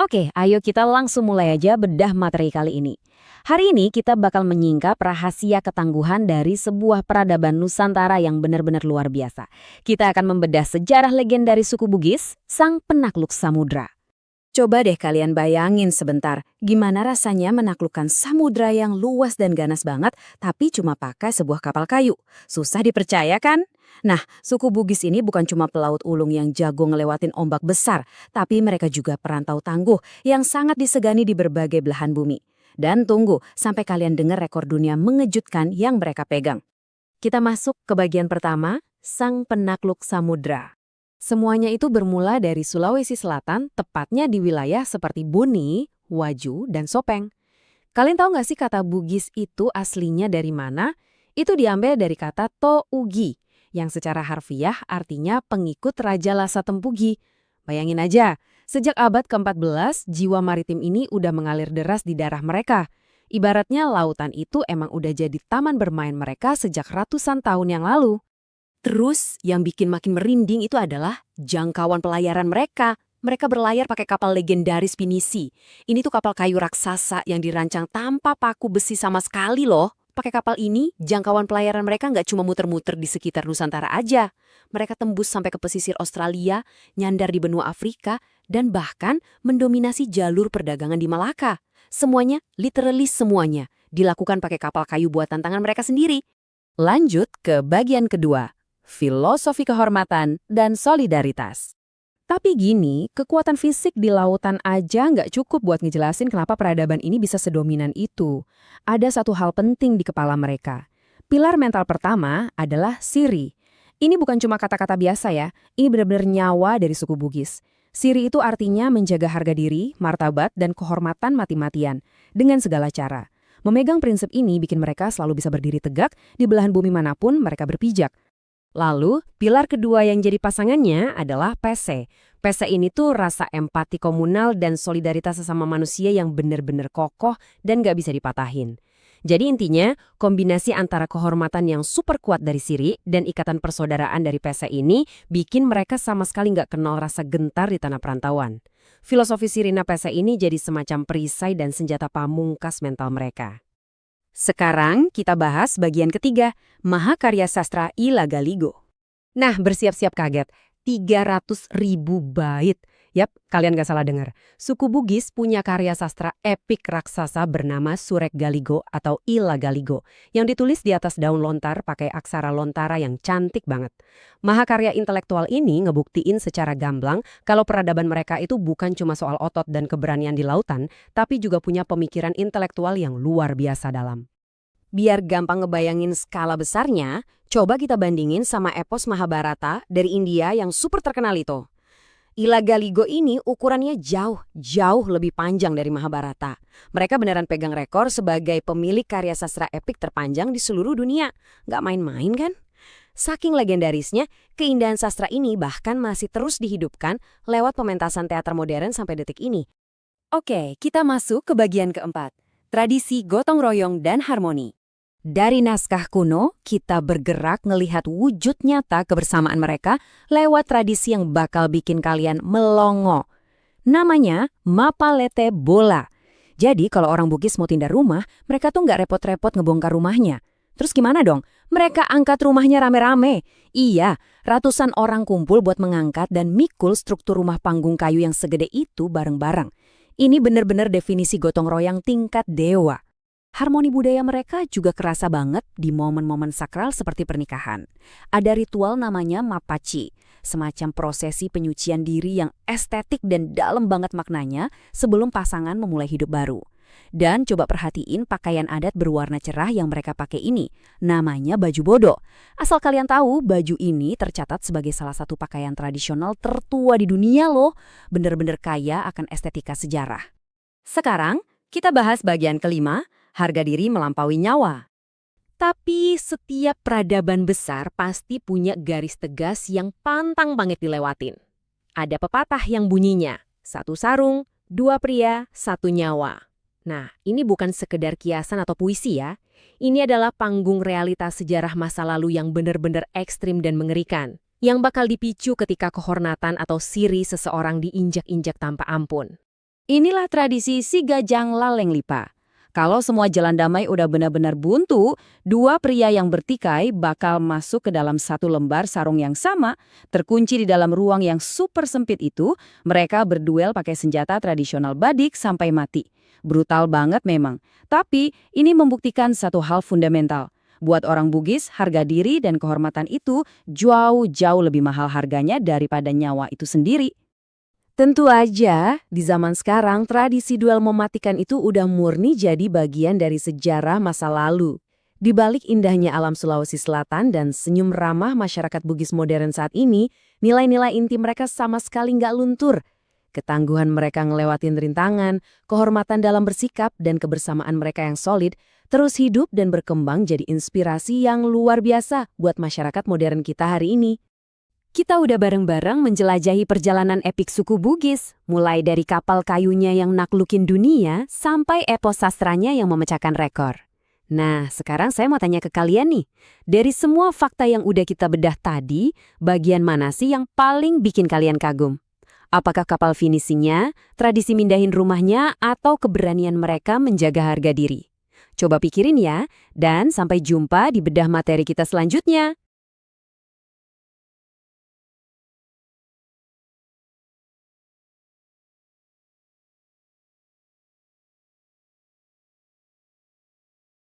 Oke, ayo kita langsung mulai aja bedah materi kali ini. Hari ini kita bakal menyingkap rahasia ketangguhan dari sebuah peradaban Nusantara yang benar-benar luar biasa. Kita akan membedah sejarah legendaris suku Bugis, sang penakluk samudra. Coba deh kalian bayangin sebentar, gimana rasanya menaklukkan samudra yang luas dan ganas banget, tapi cuma pakai sebuah kapal kayu. Susah dipercaya kan? Nah, suku Bugis ini bukan cuma pelaut ulung yang jago ngelewatin ombak besar, tapi mereka juga perantau tangguh yang sangat disegani di berbagai belahan bumi. Dan tunggu, sampai kalian dengar rekor dunia mengejutkan yang mereka pegang. Kita masuk ke bagian pertama, sang penakluk samudra. Semuanya itu bermula dari Sulawesi Selatan, tepatnya di wilayah seperti Buni, Waju, dan Sopeng. Kalian tahu nggak sih kata Bugis itu aslinya dari mana? Itu diambil dari kata Tougi, yang secara harfiah artinya pengikut Raja Lasa Tempugi. Bayangin aja, sejak abad ke-14, jiwa maritim ini udah mengalir deras di darah mereka. Ibaratnya lautan itu emang udah jadi taman bermain mereka sejak ratusan tahun yang lalu. Terus, yang bikin makin merinding itu adalah jangkauan pelayaran mereka. Mereka berlayar pakai kapal legendaris pinisi. Ini tuh kapal kayu raksasa yang dirancang tanpa paku besi sama sekali loh. Pakai kapal ini, jangkauan pelayaran mereka nggak cuma muter-muter di sekitar Nusantara aja. Mereka tembus sampai ke pesisir Australia, nyandar di benua Afrika, dan bahkan mendominasi jalur perdagangan di Malaka. Semuanya, literally semuanya, dilakukan pakai kapal kayu buatan tangan mereka sendiri. Lanjut ke bagian kedua. Filosofi kehormatan dan solidaritas. Tapi gini, kekuatan fisik di lautan aja nggak cukup buat ngejelasin kenapa peradaban ini bisa sedominan itu. Ada satu hal penting di kepala mereka. Pilar mental pertama adalah siri. Ini bukan cuma kata-kata biasa ya, ini benar-benar nyawa dari suku Bugis. Siri itu artinya menjaga harga diri, martabat, dan kehormatan mati-matian, dengan segala cara. Memegang prinsip ini bikin mereka selalu bisa berdiri tegak di belahan bumi manapun mereka berpijak. Lalu, pilar kedua yang jadi pasangannya adalah PC. PC ini tuh rasa empati komunal dan solidaritas sesama manusia yang benar-benar kokoh dan gak bisa dipatahin. Jadi intinya, kombinasi antara kehormatan yang super kuat dari siri dan ikatan persaudaraan dari PC ini bikin mereka sama sekali gak kenal rasa gentar di tanah perantauan. Filosofi sirina PC ini jadi semacam perisai dan senjata pamungkas mental mereka. Sekarang kita bahas bagian ketiga, Mahakarya Sastra Ila Galigo. Nah, bersiap-siap kaget, 300.000 bait. Yap, kalian gak salah dengar. Suku Bugis punya karya sastra epik raksasa bernama Surek Galigo atau Ila Galigo, yang ditulis di atas daun lontar pakai aksara lontara yang cantik banget. Mahakarya intelektual ini ngebuktiin secara gamblang kalau peradaban mereka itu bukan cuma soal otot dan keberanian di lautan, tapi juga punya pemikiran intelektual yang luar biasa dalam. Biar gampang ngebayangin skala besarnya, coba kita bandingin sama epos Mahabharata dari India yang super terkenal itu. Ila Galigo ini ukurannya jauh lebih panjang dari Mahabharata. Mereka beneran pegang rekor sebagai pemilik karya sastra epik terpanjang di seluruh dunia. Nggak main-main kan? Saking legendarisnya, keindahan sastra ini bahkan masih terus dihidupkan lewat pementasan teater modern sampai detik ini. Oke, kita masuk ke bagian keempat. Tradisi gotong royong dan harmoni. Dari naskah kuno, kita bergerak ngelihat wujud nyata kebersamaan mereka lewat tradisi yang bakal bikin kalian melongo. Namanya Mapalete Bola. Jadi kalau orang Bugis mau tindak rumah, mereka tuh nggak repot-repot ngebongkar rumahnya. Terus gimana dong? Mereka angkat rumahnya rame-rame. Iya, ratusan orang kumpul buat mengangkat dan mikul struktur rumah panggung kayu yang segede itu bareng-bareng. Ini bener-bener definisi gotong royong tingkat dewa. Harmoni budaya mereka juga kerasa banget di momen-momen sakral seperti pernikahan. Ada ritual namanya Mapaci, semacam prosesi penyucian diri yang estetik dan dalam banget maknanya sebelum pasangan memulai hidup baru. Dan coba perhatiin pakaian adat berwarna cerah yang mereka pakai ini, namanya baju bodo. Asal kalian tahu, baju ini tercatat sebagai salah satu pakaian tradisional tertua di dunia loh, bener-bener kaya akan estetika sejarah. Sekarang, kita bahas bagian kelima, harga diri melampaui nyawa. Tapi setiap peradaban besar pasti punya garis tegas yang pantang banget dilewatin. Ada pepatah yang bunyinya, 1 sarung, 2 pria, 1 nyawa. Nah, ini bukan sekedar kiasan atau puisi ya. Ini adalah panggung realitas sejarah masa lalu yang benar-benar ekstrim dan mengerikan, yang bakal dipicu ketika kehormatan atau siri seseorang diinjak-injak tanpa ampun. Inilah tradisi Sigajang Laleng Lipa. Kalau semua jalan damai udah benar-benar buntu, dua pria yang bertikai bakal masuk ke dalam satu lembar sarung yang sama, terkunci di dalam ruang yang super sempit itu, mereka berduel pakai senjata tradisional Badik sampai mati. Brutal banget memang. Tapi ini membuktikan satu hal fundamental. Buat orang Bugis, harga diri dan kehormatan itu jauh-jauh lebih mahal harganya daripada nyawa itu sendiri. Tentu aja, di zaman sekarang tradisi duel mematikan itu udah murni jadi bagian dari sejarah masa lalu. Di balik indahnya alam Sulawesi Selatan dan senyum ramah masyarakat Bugis modern saat ini, nilai-nilai inti mereka sama sekali nggak luntur. Ketangguhan mereka ngelewatin rintangan, kehormatan dalam bersikap, dan kebersamaan mereka yang solid, terus hidup dan berkembang jadi inspirasi yang luar biasa buat masyarakat modern kita hari ini. Kita udah bareng-bareng menjelajahi perjalanan epik suku Bugis, mulai dari kapal kayunya yang naklukin dunia sampai epos sastranya yang memecahkan rekor. Nah, sekarang saya mau tanya ke kalian nih, dari semua fakta yang udah kita bedah tadi, bagian mana sih yang paling bikin kalian kagum? Apakah kapal finishingnya, tradisi mindahin rumahnya, atau keberanian mereka menjaga harga diri? Coba pikirin ya, dan sampai jumpa di bedah materi kita selanjutnya.